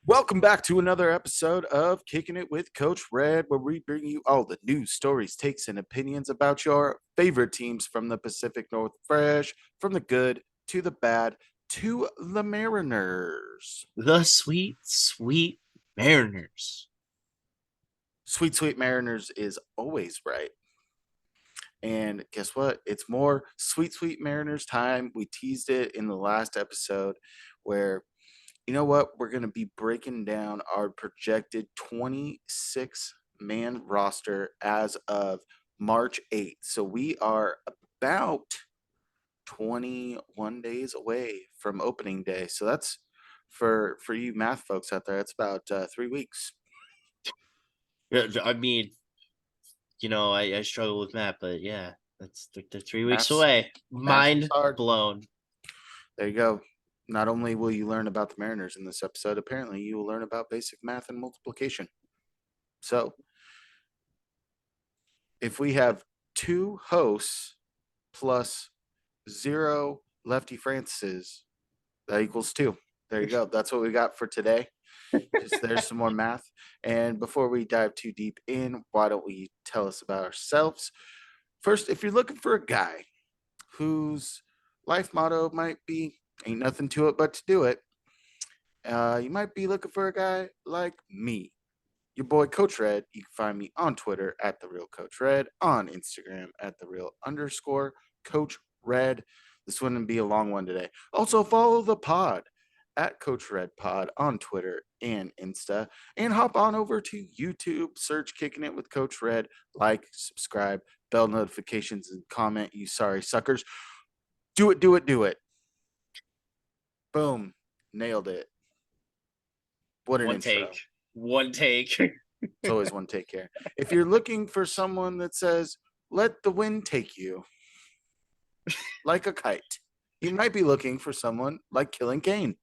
Welcome back to another episode of Kicking It with Coach Red, where we bring you all the news, stories, takes, and opinions about your favorite teams from the Pacific Northwest, from the good to the bad to the Mariners. The sweet, sweet Mariners. Sweet, sweet Mariners is always right. And guess what? It's more sweet, sweet Mariners time. We teased it in the last episode where you know what? We're going to be breaking down our projected 26-man roster as of March 8th. So we are about 21 days away from opening day. So that's for you math folks out there. It's about 3 weeks. I mean, I struggle with math, but yeah, that's they're 3 weeks Math's away. math is Mind hard. blown. There you go. Not only will you learn about the Mariners in this episode, apparently you will learn about basic math and multiplication. So if we have two hosts plus zero Lefty Francis, that equals two. There you go. That's what we got for today. Just there's some more math. And before we dive too deep in, why don't we tell us about ourselves? First, if you're looking for a guy whose life motto might be ain't nothing to it but to do it, you might be looking for a guy like me, your boy Coach Red. You can find me on Twitter at the real Coach Red, on Instagram at the real underscore Coach Red. This wouldn't be a long one today. Also follow the pod at Coach Red Pod on Twitter and Insta, and hop on over to YouTube, search Kicking It with Coach Red, like, subscribe, bell notifications, and comment, you sorry suckers. Do it, do it, do it. Boom. Nailed it. What an One intro. take. One take. It's always one take care. If you're looking for someone that says, let the wind take you like a kite, you might be looking for someone like Killin Cain.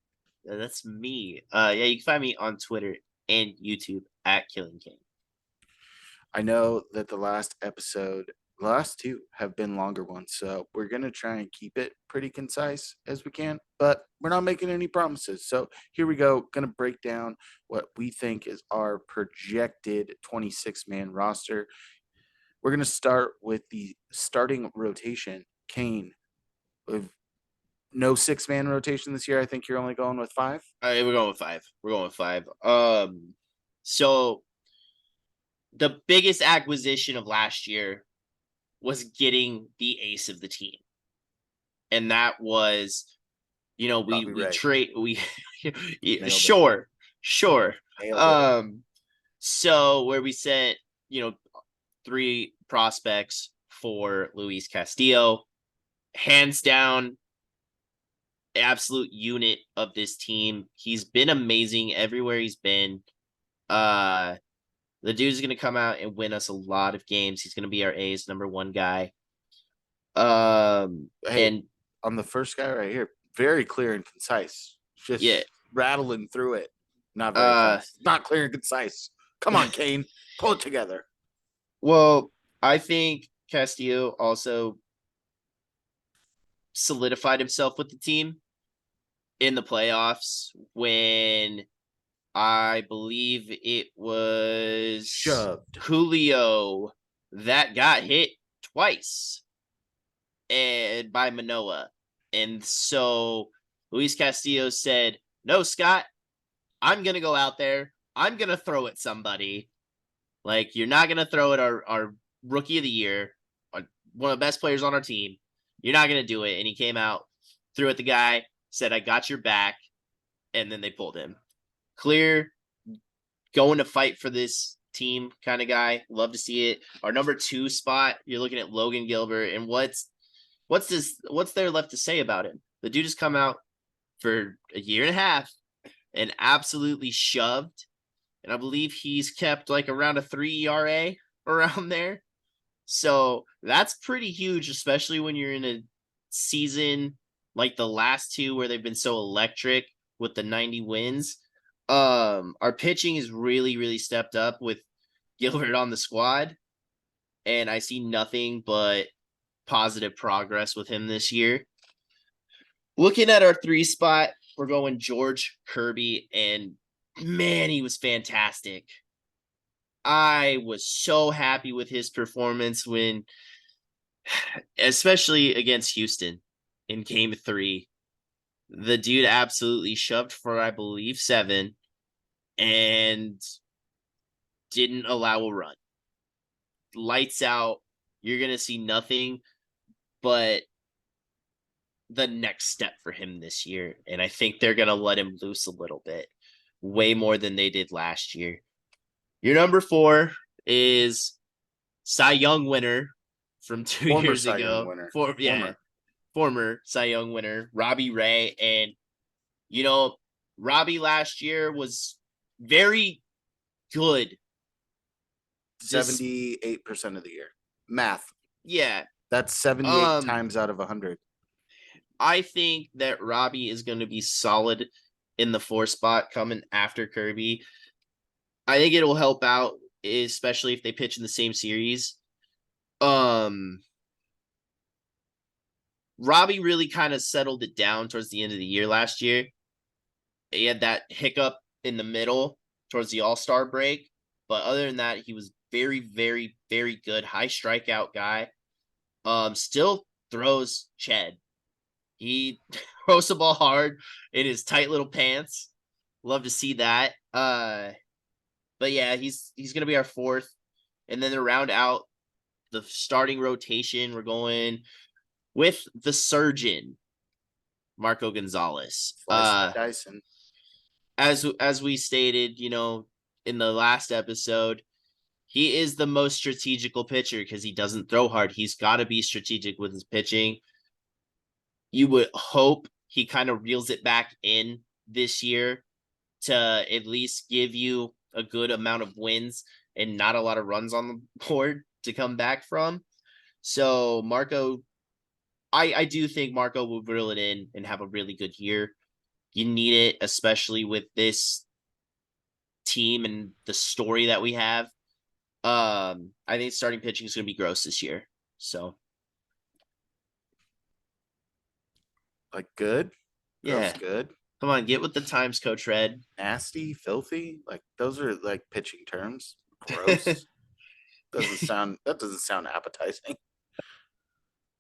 That's me. Yeah, you can find me on Twitter and YouTube at Killin Cain. I know that the last two have been longer ones, so we're going to try and keep it pretty concise as we can, but we're not making any promises. So here we go. Going to break down what we think is our projected 26-man roster. We're going to start with the starting rotation. Cain, with no 6-man rotation this year. I think you're only going with 5. All right, we're going with 5. We're going with 5. So the biggest acquisition of last year was getting the ace of the team. And that was, we Ray. trade we Nailed it. sure. Nailed it. So where we sent, 3 prospects for Luis Castillo, hands down, absolute unit of this team. He's been amazing everywhere he's been. The dude's gonna come out and win us a lot of games. He's gonna be our A's #1 guy. Hey, And on the first guy right here, very clear and concise. Just yeah, rattling through it. Not very fast. Not clear and concise. Come on, uh Cain. Pull it together. well, I think Castillo also solidified himself with the team in the playoffs when I believe it was Shoved. Julio that got hit twice and by Manoa. And so Luis Castillo said, "No, Scott, I'm going to go out there. I'm going to throw at somebody. Like, you're not going to throw at our rookie of the year, one of the best players on our team. You're not going to do it." And he came out, threw at the guy, said, "I got your back." And then they pulled him. Clear, going to fight for this team kind of guy. Love to see it. Our #2 spot, you're looking at Logan Gilbert. And what's there left to say about him? The dude has come out for a year and a half and absolutely shoved. And I believe he's kept like around a 3 ERA around there. So that's pretty huge, especially when you're in a season like the last 2 where they've been so electric with the 90 wins. Our pitching is really, really stepped up with Gilbert on the squad. And I see nothing but positive progress with him this year. Looking at our 3 spot, we're going George, Kirby, and Man, he was fantastic. I was so happy with his performance when, especially against Houston in game 3. The dude absolutely shoved for, I believe, 7 and didn't allow a run. Lights out. You're going to see nothing but the next step for him this year. And I think they're going to let him loose a little bit, way more than they did last year. Your number 4 is Cy Young winner from 2 Former years Cy Young ago. winner. Former Cy Young winner, Robbie Ray. And, you know, Robbie last year was very good. 78% of the year. Math. Yeah. That's 78 times out of 100. I think that Robbie is going to be solid in the 4 spot coming after Kirby. I think it'll help out, especially if they pitch in the same series. Robbie really kind of settled it down towards the end of the year last year. He had that hiccup in the middle towards the All-Star break, but other than that, he was very, very, very good. High strikeout guy. Still throws Ched. He throws the ball hard in his tight little pants. Love to see that. But yeah, he's gonna be our 4th, and then to round out the starting rotation, we're going with the surgeon, Marco Gonzalez. Slice and Dyson. As we stated, in the last episode, he is the most strategical pitcher because he doesn't throw hard. He's got to be strategic with his pitching. You would hope he kind of reels it back in this year to at least give you a good amount of wins and not a lot of runs on the board to come back from. So Marco, I do think Marco will reel it in and have a really good year. You need it, especially with this team and the story that we have. I think starting pitching is going to be gross this year. So, like good, yeah, good. Come on, get with the times, Coach Red. Nasty, filthy, like those are like pitching terms. Gross. That doesn't sound appetizing.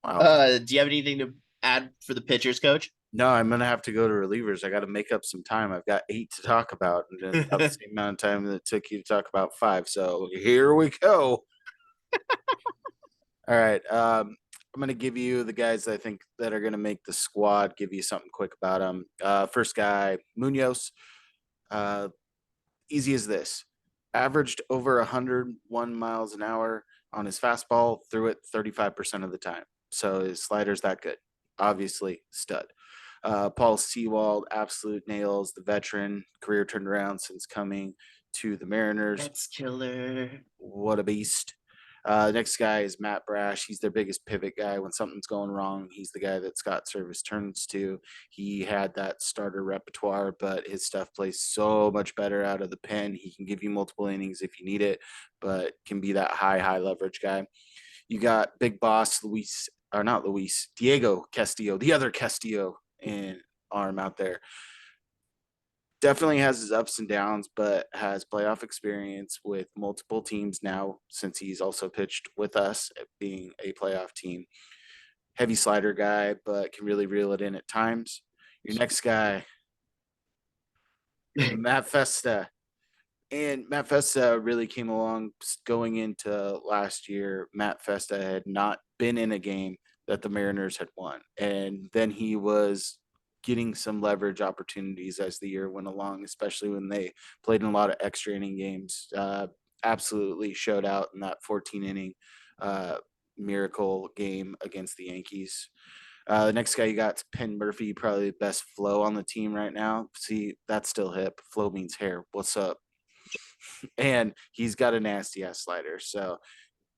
Wow. Do you have anything to add for the pitchers, Coach? No, I'm gonna have to go to relievers. I got to make up some time. I've got 8 to talk about, and about the same amount of time that it took you to talk about 5. So here we go. All right. I'm gonna give you the guys I think that are gonna make the squad. Give you something quick about them. First guy, Munoz. Easy as this. Averaged over 101 miles an hour on his fastball. Threw it 35% of the time. So his slider's that good. Obviously, stud. Paul Sewald, absolute nails. The veteran, career turned around since coming to the Mariners. That's killer. What a beast. Next guy is Matt Brash. He's their biggest pivot guy. When something's going wrong, he's the guy that Scott Service turns to. He had that starter repertoire, but his stuff plays so much better out of the pen. He can give you multiple innings if you need it, but can be that high leverage guy. You got big boss Diego Castillo, the other Castillo in arm out there. Definitely has his ups and downs, but has playoff experience with multiple teams now since he's also pitched with us at being a playoff team. Heavy slider guy, but can really reel it in at times. Your next guy, Matt Festa. And Matt Festa really came along going into last year. Matt Festa had not been in a game that the Mariners had won. And then he was getting some leverage opportunities as the year went along, especially when they played in a lot of extra inning games. Absolutely showed out in that 14 inning miracle game against the Yankees. The next guy you got is Penn Murphy, probably the best flow on the team right now. See, that's still hip. Flow means hair. What's up? And he's got a nasty ass slider. So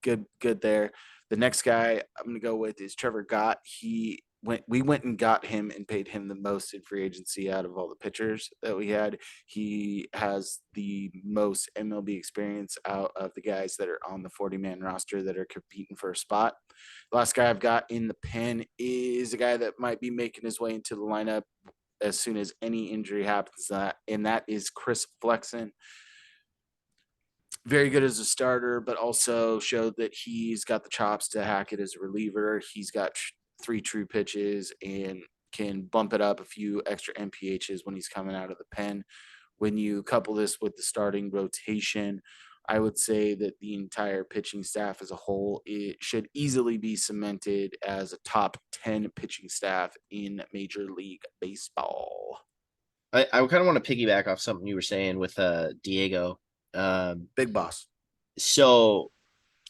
good there. The next guy I'm gonna go with is Trevor Gott. We went and got him and paid him the most in free agency out of all the pitchers that we had. He has the most MLB experience out of the guys that are on the 40-man roster that are competing for a spot. The last guy I've got in the pen is a guy that might be making his way into the lineup as soon as any injury happens. And that is Chris Flexen. Very good as a starter, but also showed that he's got the chops to hack it as a reliever. He's got 3 true pitches and can bump it up a few extra MPHs when he's coming out of the pen. When you couple this with the starting rotation, I would say that the entire pitching staff as a whole, it should easily be cemented as a top 10 pitching staff in Major League Baseball. I kind of want to piggyback off something you were saying with Diego. Big boss. So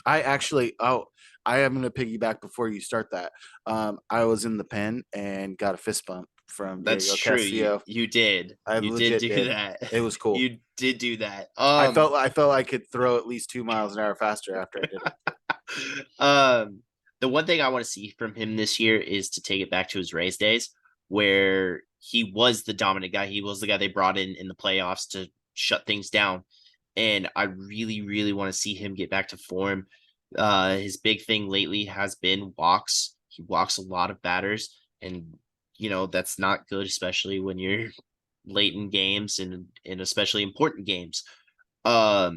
I actually, I am going to piggyback before you start that. I was in the pen and got a fist bump from that's Diego true. You Castillo. you did. I You did legit do did. that. It was cool. You did do that. I felt I could throw at least 2 miles an hour faster after I did it. The one thing I want to see from him this year is to take it back to his Rays days, where he was the dominant guy. He was the guy they brought in the playoffs to shut things down. And I really, really want to see him get back to form. His big thing lately has been walks. He walks a lot of batters, and that's not good, especially when you're late in games and especially important games. I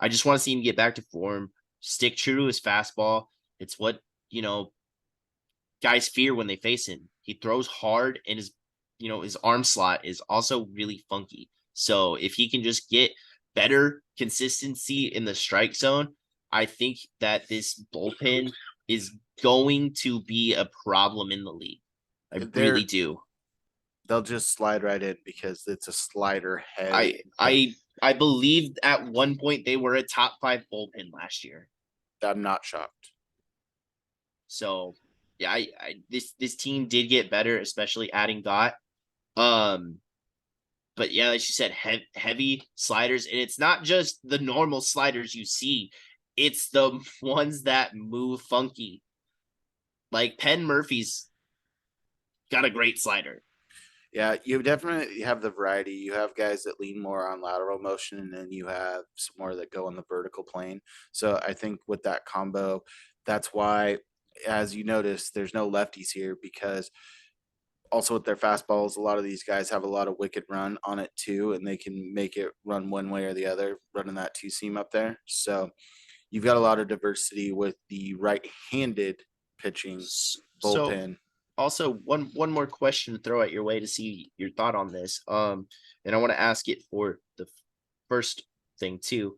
just want to see him get back to form, stick true to his fastball. It's what, guys fear when they face him. He throws hard and his arm slot is also really funky. So if he can just get better consistency in the strike zone, I think that this bullpen is going to be a problem in the league. I really do. They'll just slide right in because it's a slider head. I believe at one point they were a top 5 bullpen last year. I'm not shocked. So yeah, this team did get better, especially adding Gott. But yeah, like you said, heavy sliders, and it's not just the normal sliders you see; it's the ones that move funky. Like Penn Murphy's got a great slider. Yeah, you definitely have the variety. You have guys that lean more on lateral motion, and then you have some more that go on the vertical plane. So I think with that combo, that's why, as you notice, there's no lefties here because also with their fastballs, a lot of these guys have a lot of wicked run on it too, and they can make it run one way or the other, running that 2 seam up there. So you've got a lot of diversity with the right-handed pitching So bullpen. also one more question to throw at your way to see your thought on this. And I want to ask it for the first thing too.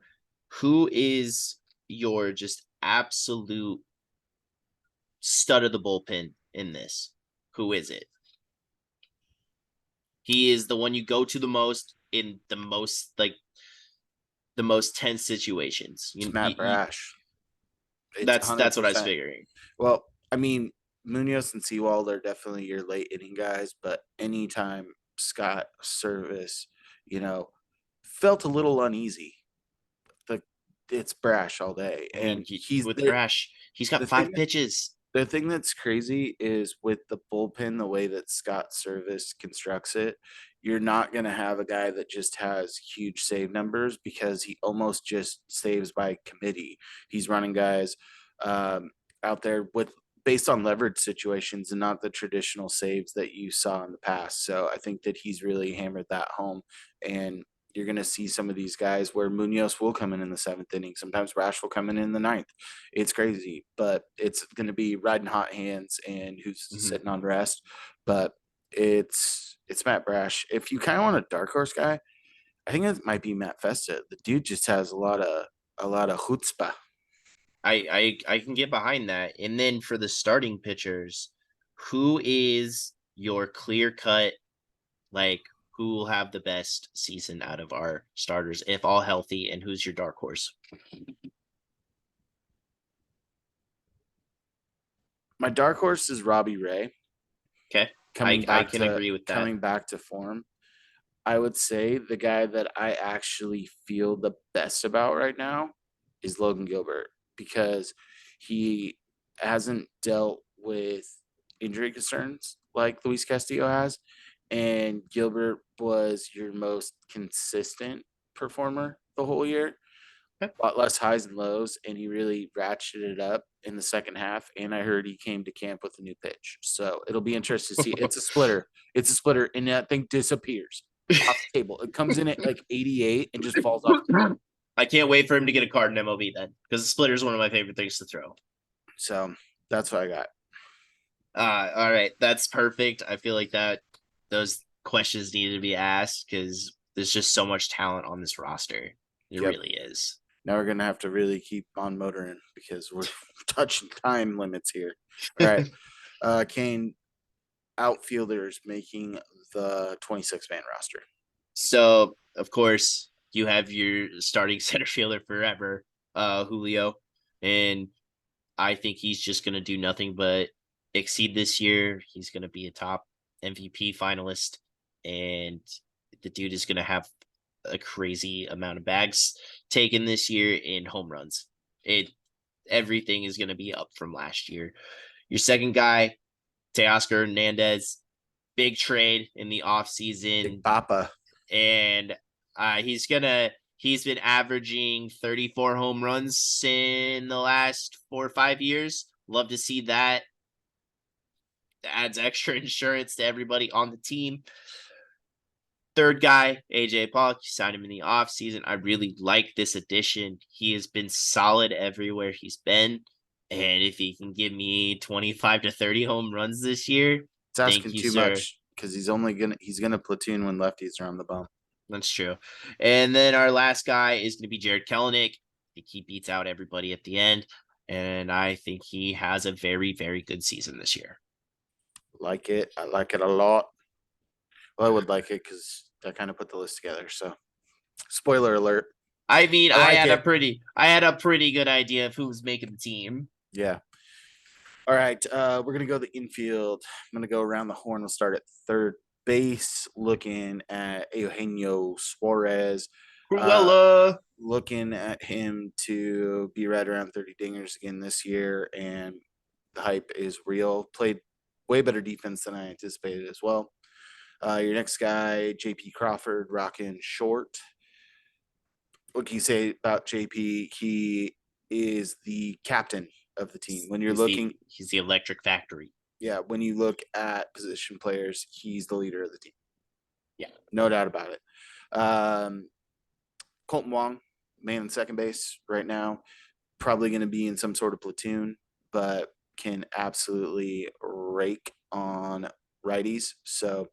Who is your just absolute stud of the bullpen in this? Who is it? He is the one you go to the most in the most tense situations. It's Matt Brash. That's what I was figuring. Well, I mean, Munoz and Sewald are definitely your late inning guys, but anytime Scott Service, felt a little uneasy. It's Brash all day, and he's with Brash. He's got 5 pitches. The thing that's crazy is with the bullpen, the way that Scott Service constructs it, you're not going to have a guy that just has huge save numbers because he almost just saves by committee. He's running guys out there with based on leverage situations and not the traditional saves that you saw in the past. So I think that he's really hammered that home, and you're going to see some of these guys where Munoz will come in the 7th inning. Sometimes Rash will come in the 9th. It's crazy, but it's going to be riding hot hands and who's sitting on rest. But it's Matt Brash. If you kind of want a dark horse guy, I think it might be Matt Festa. The dude just has a lot of chutzpah. I can get behind that. And then for the starting pitchers, who is your clear cut, like who will have the best season out of our starters if all healthy, and who's your dark horse? My dark horse is Robbie Ray. Okay. I can agree with that. Coming back to form. I would say the guy that I actually feel the best about right now is Logan Gilbert because he hasn't dealt with injury concerns like Luis Castillo has. And Gilbert was your most consistent performer the whole year. a lot less highs and lows, and he really ratcheted it up in the second half. And I heard he came to camp with a new pitch, so it'll be interesting to see. It's a splitter. It's a splitter, and that thing disappears off the table. It comes in at like 88 and just falls off the table. I can't wait for him to get a card in MLB then, because the splitter is one of my favorite things to throw. So that's what I got. All right, that's perfect. I feel like that those questions needed to be asked because there's just so much talent on this roster. It Yep. really is. Now we're gonna have to really keep on motoring because we're touching time limits here. All right, Cain, outfielders making the 26-man roster. So, of course, you have your starting center fielder forever, Julio, and I think he's just going to do nothing but exceed this year. He's going to be a top MVP finalist, and the dude is going to have a crazy amount of bags taken this year in home runs. Everything is going to be up from last year. Your second guy, Teoscar Hernandez, big trade in the offseason. Big Papa. And he's been averaging 34 home runs in the last 4 or 5 years. Love to see that. Adds extra insurance to everybody on the team. Third guy, AJ Pollock, you signed him in the offseason. I really like this addition. He has been solid everywhere he's been. And if he can give me 25 to 30 home runs this year, it's asking thank you, too sir. much because he's gonna platoon when lefties are on the bump. That's true. And then our last guy is going to be Jared Kelenic. I think he beats out everybody at the end. And I think he has a very, very good season this year. Like it. I like it a lot. Well, I would like it because I kind of put the list together. So, spoiler alert. I mean, I like had a pretty good idea of who was making the team. Yeah. All right. We're gonna go the infield. I'm gonna go around the horn. We'll start at third base, looking at Eugenio Suarez. Cruella. Looking at him to be right around 30 dingers again this year, and the hype is real. Played way better defense than I anticipated as well. Your next guy, JP Crawford, rocking short. What can you say about JP? He is the captain of the team. When you're he's the electric factory. Yeah, when you look at position players, he's the leader of the team. Yeah, no doubt about it. Colton Wong, man in second base right now, probably going to be in some sort of platoon, but can absolutely rake on righties. So,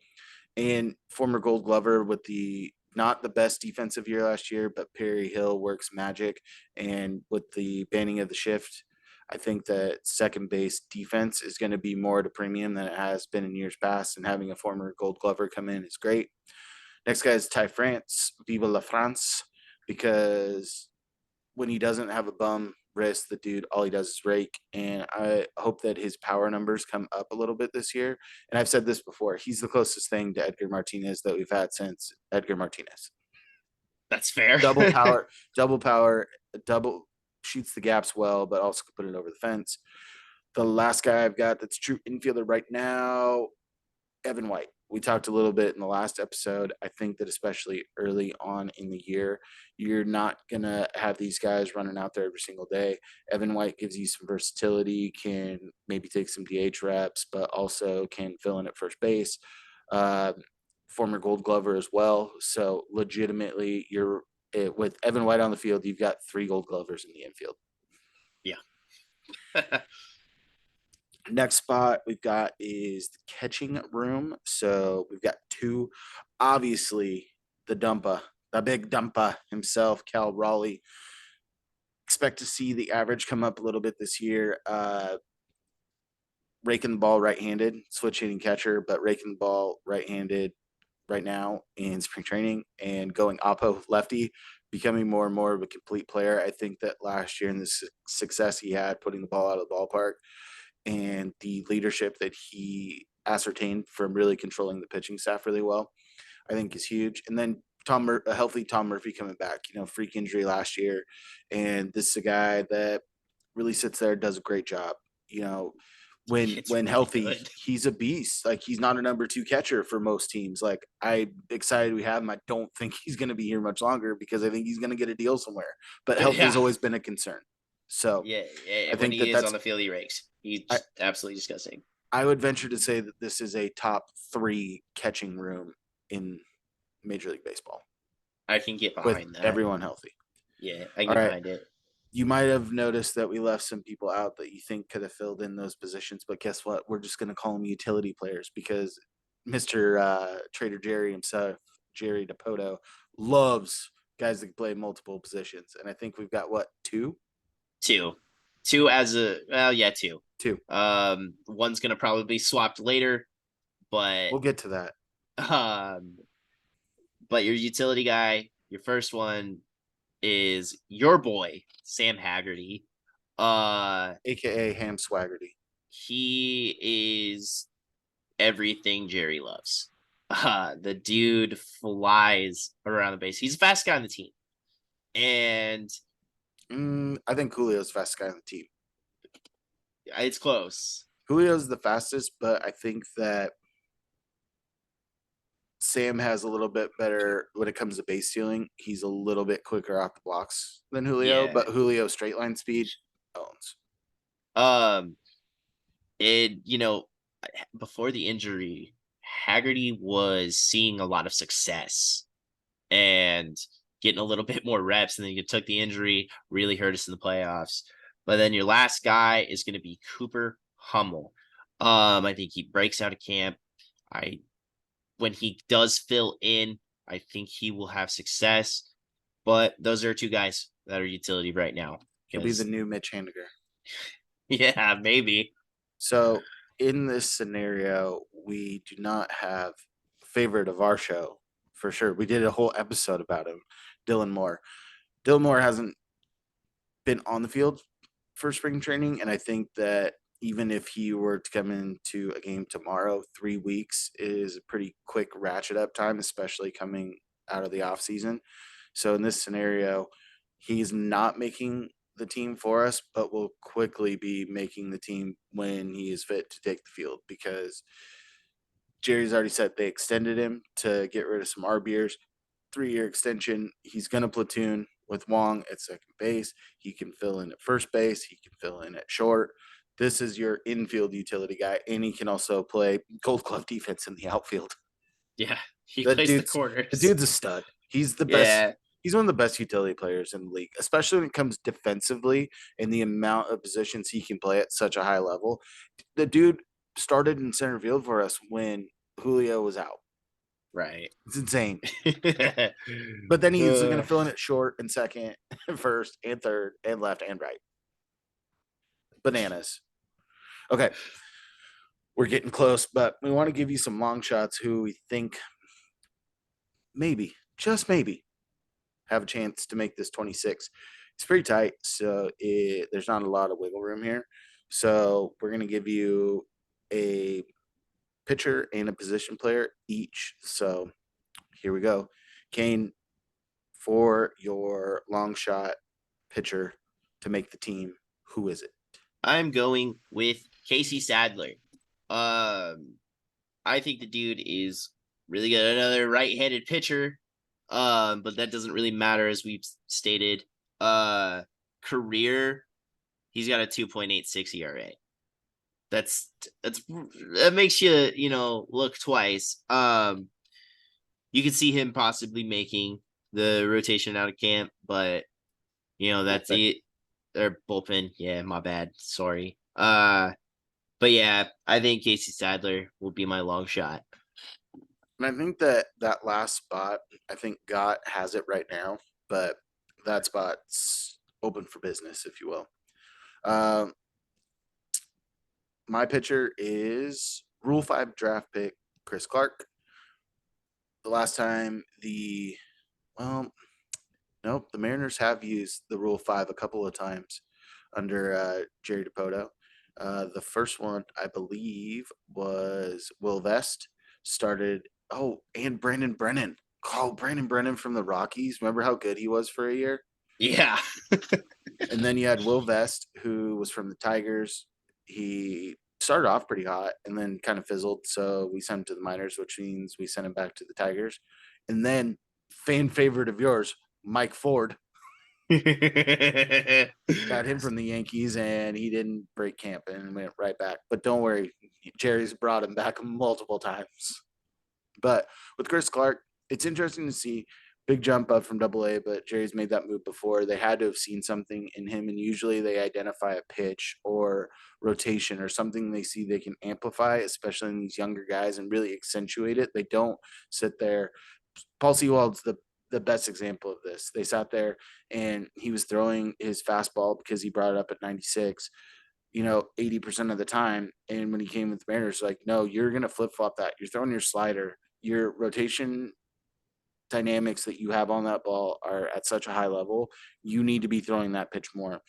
and former Gold Glover with the not the best defensive year last year, but Perry Hill works magic. And with the banning of the shift, I think that second base defense is going to be more at a premium than it has been in years past. And having a former Gold Glover come in is great. Next guy is Ty France, Viva la France, because when he doesn't have a bum wrist, the dude, all he does is rake. And I hope that his power numbers come up a little bit this year. And I've said this before, he's the closest thing to Edgar Martinez that we've had since Edgar Martinez. That's fair. Double power, double shoots the gaps well, but also can put it over the fence. The last guy I've got that's true infielder right now, Evan White. We talked a little bit in the last episode. I think that especially early on in the year, you're not going to have these guys running out there every single day. Evan White gives you some versatility, can maybe take some DH reps, but also can fill in at first base. Former Gold Glover as well. So legitimately, with Evan White on the field, you've got 3 Gold Glovers in the infield. Yeah. Next spot we've got is the catching room. So we've got 2, obviously the big dumpa himself, Cal Raleigh. Expect to see the average come up a little bit this year. Raking the ball right-handed, switch hitting catcher, but raking the ball right-handed right now in spring training and going oppo lefty, becoming more and more of a complete player. I think that last year in the success he had putting the ball out of the ballpark and the leadership that he ascertained from really controlling the pitching staff really well, I think is huge. And then a healthy Tom Murphy coming back, freak injury last year. And this is a guy that really sits there, does a great job. It's when really healthy, good. he's a beast. Like he's not a number 2 catcher for most teams. Like I'm excited we have him. I don't think he's going to be here much longer because I think he's going to get a deal somewhere. But health has Yeah. always been a concern. So Yeah, yeah. I When think he that is on that's the field, he rakes. He's I, just absolutely disgusting. I would venture to say that this is a top 3 catching room in Major League Baseball I can get with behind that. everyone healthy. Yeah, I can All get right. behind it. You might have noticed that we left some people out that you think could have filled in those positions, but guess what? We're just going to call them utility players because Mr. Trader Jerry himself, Jerry DePoto, loves guys that can play multiple positions. And I think we've got what, two? Two. Two as a well, yeah, two. Two. One's gonna probably be swapped later, but We'll get to that. um but your utility guy, your first one is your boy, Sam Haggerty. AKA Ham Swaggerty. He is everything Jerry loves. The dude flies around the base. He's the fastest guy on the team. And I think Julio's the fastest guy on the team. it's close. Julio's the fastest, but I think that Sam has a little bit better when it comes to base stealing. He's a little bit quicker off the blocks than Julio, Yeah. but Julio straight line speed owns. Um, and before the injury, Haggerty was seeing a lot of success and getting a little bit more reps, and then you took the injury, really hurt us in the playoffs. But then your last guy is going to be Cooper Hummel. I think he breaks out of camp. When he does fill in, I think he will have success. But those are two guys that are utility right now. He'll be the new Mitch Haniger. Yeah, maybe. So in this scenario, we do not have favorite of our show for sure. We did a whole episode about him, Dylan Moore. Dylan Moore hasn't been on the field for spring training, and I think that even if he were to come into a game tomorrow, 3 weeks is a pretty quick ratchet up time, especially coming out of the off season. So in this scenario, he's not making the team for us, but will quickly be making the team when he is fit to take the field because Jerry's already said they extended him to get rid of some RBers. 3-year extension. He's going to platoon with Wong at second base. He can fill in at first base. He can fill in at short. This is your infield utility guy, and he can also play Gold Glove defense in the outfield. Yeah, he The plays the dude's corners. the dude's a stud. He's the best. Yeah, He's one of the best utility players in the league, especially when it comes defensively and the amount of positions he can play at such a high level. The dude started in center field for us when Julio was out. right. It's insane. But then he's going to Uh, fill in at short and second, and first and third and left and right. Bananas. Okay. We're getting close, but we want to give you some long shots who we think maybe, just maybe, have a chance to make this 26. It's pretty tight, so there's not a lot of wiggle room here. So we're going to give you a pitcher and a position player each. So here we go. Cain, for your long shot pitcher to make the team, who is it? I'm going with Casey Sadler. I think the dude is really good. Another right-handed pitcher. But that doesn't really matter as we've stated. Career, he's got a 2.86 ERA. That makes you look twice. You can see him possibly making the rotation out of camp, but that's Bullpen. it. Or bullpen. Yeah, my bad. Sorry. But yeah, I think Casey Sadler will be my long shot. And I think that last spot, I think Gott has it right now, but that spot's open for business, if you will. My pitcher is Rule 5 draft pick Chris Clark. The last time nope, the Mariners have used the Rule 5 a couple of times under Jerry DePoto. The first one, I believe, was Will Vest. And Brandon Brennan. Brandon Brennan from the Rockies. Remember how good he was for a year? Yeah. And then you had Will Vest, who was from the Tigers. He started off pretty hot and then kind of fizzled. So we sent him to the minors, which means we sent him back to the Tigers. And then fan favorite of yours, Mike Ford, got him from the Yankees, and he didn't break camp and went right back. But don't worry, Jerry's brought him back multiple times. But with Chris Clark, it's interesting to see big jump up from Double A, but Jerry's made that move before. They had to have seen something in him, and usually they identify a pitch or rotation or something they see they can amplify, especially in these younger guys, and really accentuate it. They don't sit there. Paul Sewald's the best example of this. They sat there and he was throwing his fastball because he brought it up at 96, 80% of the time. And when he came with the Mariners, like, no, you're going to flip flop that. You're throwing your slider. Your rotation dynamics that you have on that ball are at such a high level. You need to be throwing that pitch more.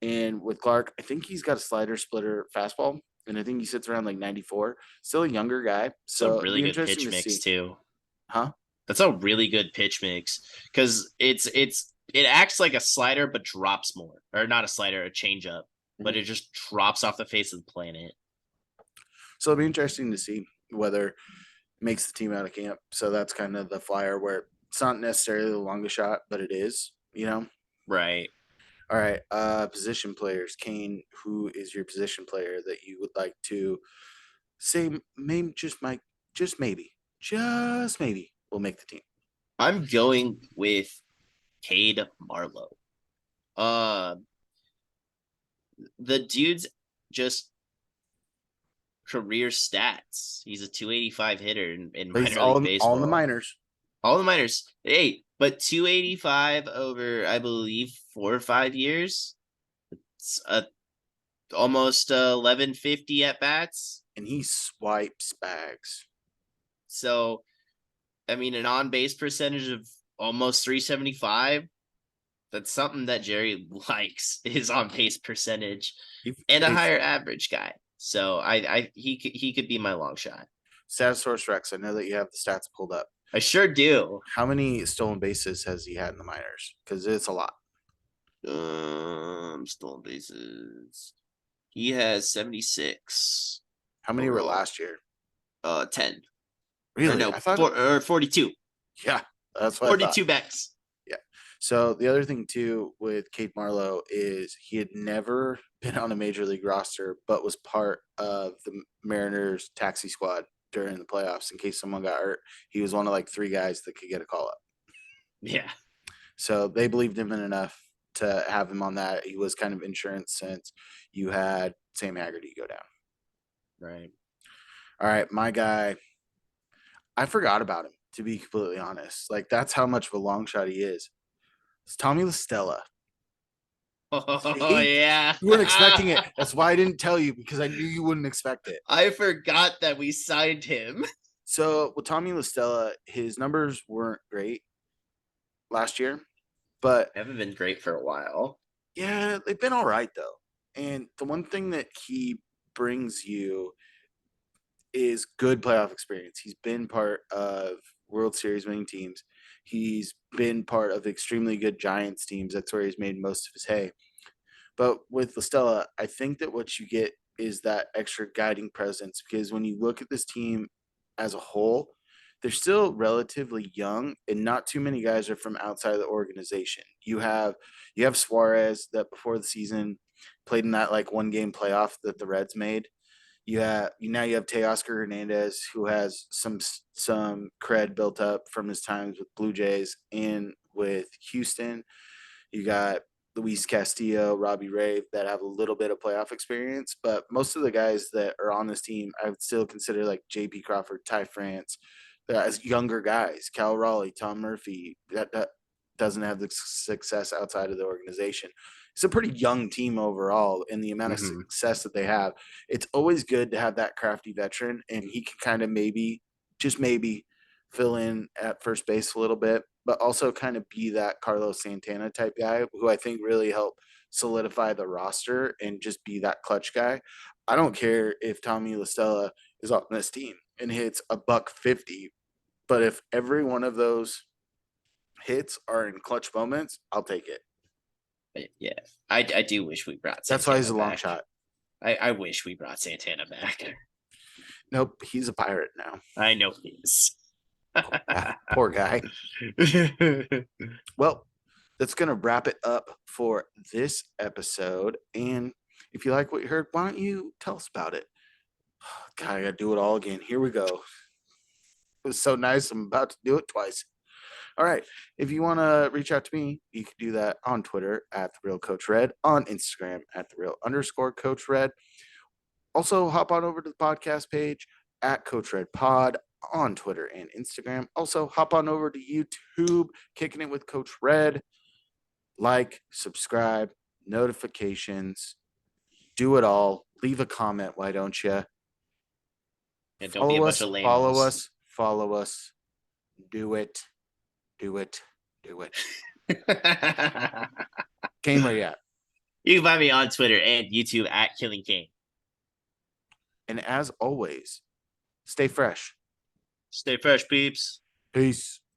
And with Clark, I think he's got a slider, splitter, fastball. And I think he sits around like 94. Still a younger guy. It's a So it'll really be good interesting pitch to mix see. too. Huh? That's a really good pitch mix because it acts like a slider but drops more, or not a slider, a changeup, but it just drops off the face of the planet. So it'll be interesting to see whether it makes the team out of camp. So that's kind of the flyer where it's not necessarily the longest shot, but it is. Right. All right. Position players. Cain, who is your position player that you would like to say maybe just maybe will make the team? I'm going with Cade Marlowe. Uh, the dude's just career stats. He's a 285 hitter in But he's minor league all in the baseball. minors. All the minors. Hey, but 285 over, I believe, 4 or 5 years. It's almost 1150 at bats. And he swipes bags. So, I mean, an on base percentage of almost 375. That's something that Jerry likes, is on base percentage, and a higher average guy. So he could be my long shot. Status source Rex. I know that you have the stats pulled up. I sure do. How many stolen bases has he had in the minors? Because it's a lot. Stolen bases. He has 76. How many were overall. last year? 10. Really? Or no, I thought 42. Yeah, that's what 42 backs. Yeah. So the other thing too with Cade Marlowe is he had never been on a major league roster, but was part of the Mariners taxi squad during the playoffs in case someone got hurt. He was one of like 3 guys that could get a call up. Yeah. So they believed him in enough to have him on that. He was kind of insurance since you had Sam Haggerty go down. Right. All right, my guy. I forgot about him, to be completely honest. Like, that's how much of a long shot he is. It's Tommy LaStella. Oh, yeah. You weren't expecting it. That's why I didn't tell you, because I knew you wouldn't expect it. I forgot that we signed him. So with Tommy LaStella, his numbers weren't great last year, but Haven't been great for a while. yeah, they've been all right though. And the one thing that he brings you is good playoff experience. He's been part of World Series winning teams. He's been part of extremely good Giants teams. That's where he's made most of his hay. But with LaStella, I think that what you get is that extra guiding presence, because when you look at this team as a whole, they're still relatively young, and not too many guys are from outside of the organization. You have Suarez that before the season played in that like 1 game playoff that the Reds made. You have Teoscar Hernandez, who has some cred built up from his times with Blue Jays and with Houston. You got Luis Castillo, Robbie Ray that have a little bit of playoff experience, but most of the guys that are on this team, I would still consider like J.P. Crawford, Ty France, as younger guys. Cal Raleigh, Tom Murphy, that doesn't have the success outside of the organization. It's a pretty young team overall, and the amount of success that they have. It's always good to have that crafty veteran, and he can kind of just maybe, fill in at first base a little bit, but also kind of be that Carlos Santana type guy who I think really helped solidify the roster and just be that clutch guy. I don't care if Tommy LaStella is on this team and hits a $150, but if every one of those hits are in clutch moments, I'll take it. Yeah. I do wish we brought That's why he's a Santana long back. shot. I wish we brought Santana back. Nope, he's a pirate now. I know he is. Poor guy. Well, that's going to wrap it up for this episode. And if you like what you heard, why don't you tell us about it? God, I got to do it all again. Here we go. It was so nice. I'm about to do it twice. All right. If you want to reach out to me, you can do that on Twitter at The Real Coach Red, on Instagram at The Real _ Coach Red. Also, hop on over to the podcast page at Coach Red Pod on Twitter and Instagram. Also, hop on over to YouTube, Kicking It with Coach Red. Like, subscribe, notifications, do it all. Leave a comment, why don't you? And don't be a bunch of lamos. Follow us. Do it. Do it. Do it. Cain, where you at? You can find me on Twitter and YouTube at Killing Cain. And as always, stay fresh. Stay fresh, peeps. Peace.